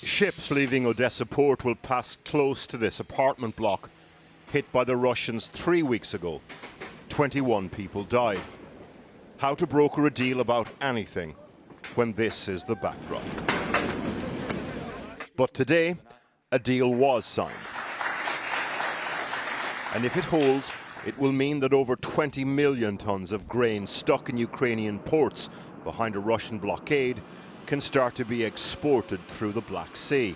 Ships leaving Odessa port will pass close to this apartment block, hit by the Russians 3 weeks ago. 21 people died. How to broker a deal about anything when this is the backdrop. But today, a deal was signed. And if it holds, it will mean that over 20 million tons of grain stuck in Ukrainian ports behind a Russian blockade can start to be exported through the Black Sea,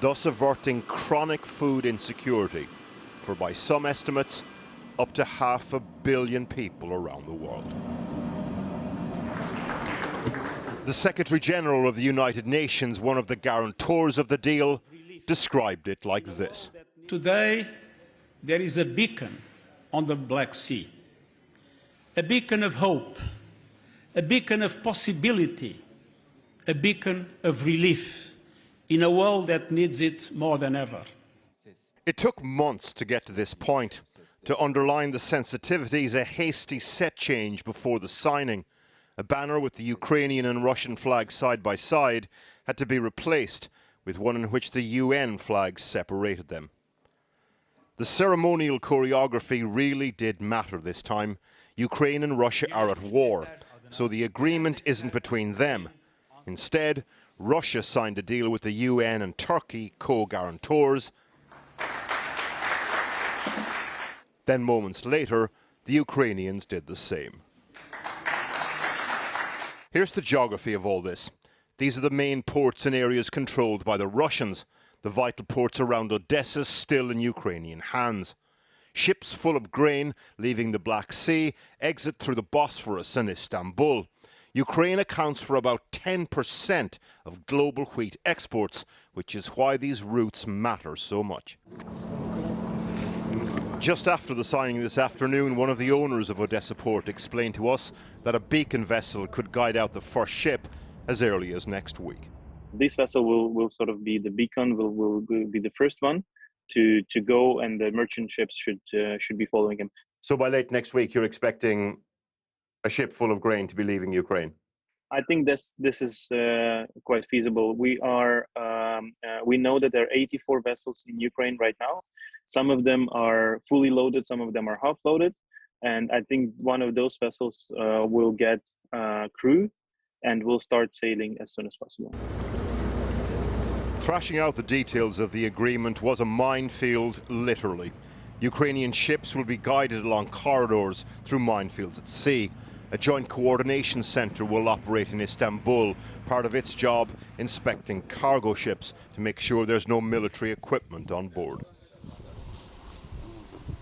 thus averting chronic food insecurity for, by some estimates, up to 500 million people around the world. The Secretary General of the United Nations, one of the guarantors of the deal, described it like this. Today, there is a beacon on the Black Sea, a beacon of hope, a beacon of possibility, a beacon of relief in a world that needs it more than ever. It took months to get to this point. To underline the sensitivities, a hasty set change before the signing. A banner with the Ukrainian and Russian flags side by side had to be replaced with one in which the UN flags separated them. The ceremonial choreography really did matter this time. Ukraine and Russia are at war, so the agreement isn't between them. Instead, Russia signed a deal with the UN and Turkey, co-guarantors. Then moments later, the Ukrainians did the same. Here's the geography of all this. These are the main ports in areas controlled by the Russians. The vital ports around Odessa still in Ukrainian hands. Ships full of grain leaving the Black Sea exit through the Bosphorus and Istanbul. Ukraine accounts for about 10% of global wheat exports, which is why these routes matter so much. Just after the signing this afternoon, one of the owners of Odessa port explained to us that a beacon vessel could guide out the first ship as early as next week. This vessel will sort of be the beacon, will be the first one to go, and the merchant ships should be following him. So by late next week, you're expecting a ship full of grain to be leaving Ukraine? I think this is quite feasible. We know that there are 84 vessels in Ukraine right now. Some of them are fully loaded, some of them are half loaded, and I think one of those vessels will get crew and will start sailing as soon as possible. Thrashing out the details of the agreement was a minefield, literally. Ukrainian ships will be guided along corridors through minefields at sea. A joint coordination centre will operate in Istanbul, part of its job inspecting cargo ships to make sure there's no military equipment on board.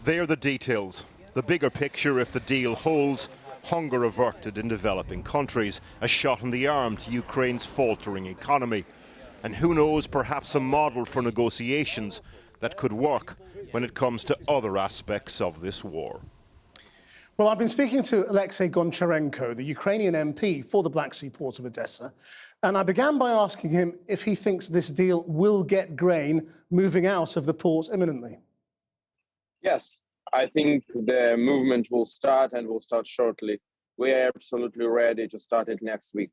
They are the details. The bigger picture, if the deal holds: hunger averted in developing countries, a shot in the arm to Ukraine's faltering economy. And who knows, perhaps a model for negotiations that could work when it comes to other aspects of this war. Well, I've been speaking to Alexei Goncharenko, the Ukrainian MP for the Black Sea port of Odessa, and I began by asking him if he thinks this deal will get grain moving out of the port imminently. Yes, I think the movement will start, and will start shortly. We are absolutely ready to start it next week.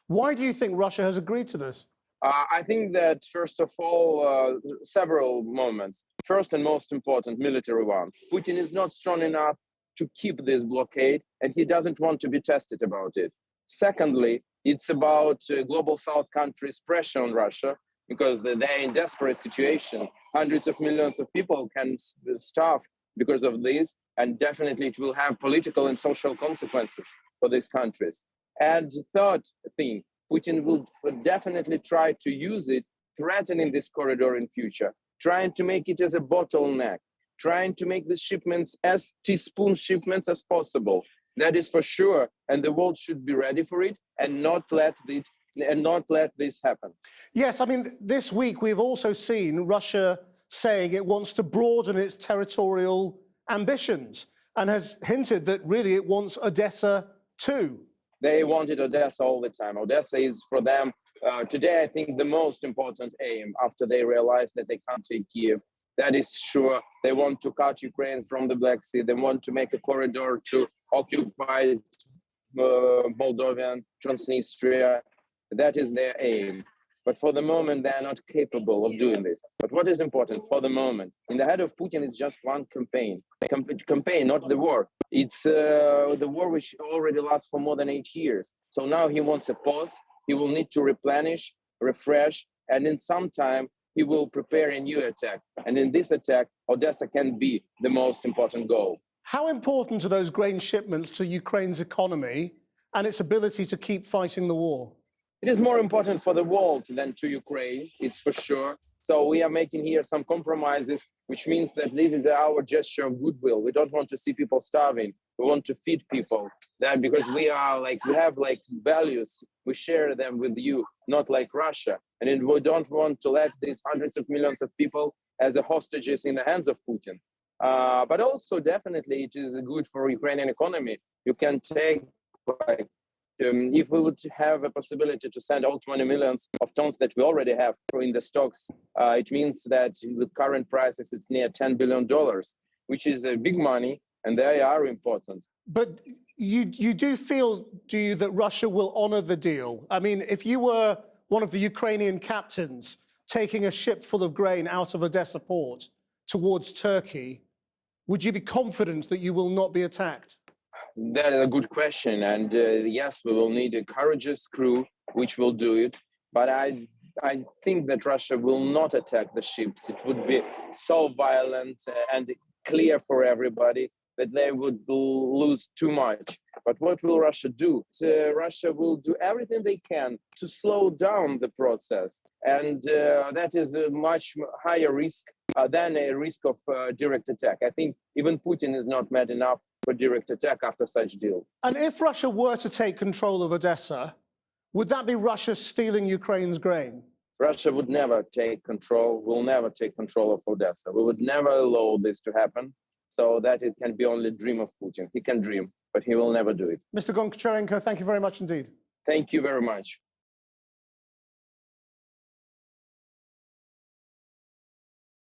Why do you think Russia has agreed to this? I think that, first of all, several moments. First and most important, military one. Putin is not strong enough to keep this blockade, and he doesn't want to be tested about it. Secondly, it's about global South countries' pressure on Russia, because they're in desperate situation. Hundreds of millions of people can starve because of this, and definitely it will have political and social consequences for these countries. And third thing, Putin will definitely try to use it, threatening this corridor in future, trying to make it as a bottleneck, trying to make the shipments as teaspoon shipments as possible. That is for sure, and the world should be ready for it and not let this happen. Yes, I mean, this week we've also seen Russia saying it wants to broaden its territorial ambitions and has hinted that really it wants Odessa too. They wanted Odessa all the time. Odessa is for them today, I think, the most important aim after they realized that they can't take Kiev. That is sure. They want to cut Ukraine from the Black Sea. They want to make a corridor to occupy Moldovan, Transnistria. That is their aim. But for the moment, they are not capable of doing this. But what is important for the moment? In the head of Putin, it's just one campaign. Campaign, not the war. It's the war which already lasts for more than 8 years. So now he wants a pause. He will need to replenish, refresh, and in some time, he will prepare a new attack. And in this attack, Odessa can be the most important goal. How important are those grain shipments to Ukraine's economy and its ability to keep fighting the war? It is more important for the world than to Ukraine, it's for sure. So we are making here some compromises, which means that this is our gesture of goodwill. We don't want to see people starving. We want to feed people. That because we have values. We share them with you, not like Russia. And we don't want to let these hundreds of millions of people as hostages in the hands of Putin. But also definitely it is good for Ukrainian economy. You can take if we would have a possibility to send all 20 millions of tons that we already have in the stocks, it means that with current prices, it's near $10 billion, which is a big money, and they are important. But you do feel, do you, that Russia will honor the deal? I mean, if you were one of the Ukrainian captains taking a ship full of grain out of Odessa port towards Turkey, would you be confident that you will not be attacked? That is a good question, and yes, we will need a courageous crew which will do it. But I think that Russia will not attack the ships. It would be so violent and clear for everybody that they would lose too much. But what will Russia do? Russia will do everything they can to slow down the process, and that is a much higher risk than a risk of direct attack. I think even Putin is not mad enough for direct attack after such deal. And if Russia were to take control of Odessa, would that be Russia stealing Ukraine's grain? Russia would never take control, will never take control of Odessa. We would never allow this to happen, so that it can be only a dream of Putin. He can dream, but he will never do it. Mr. Goncharenko, thank you very much indeed. Thank you very much.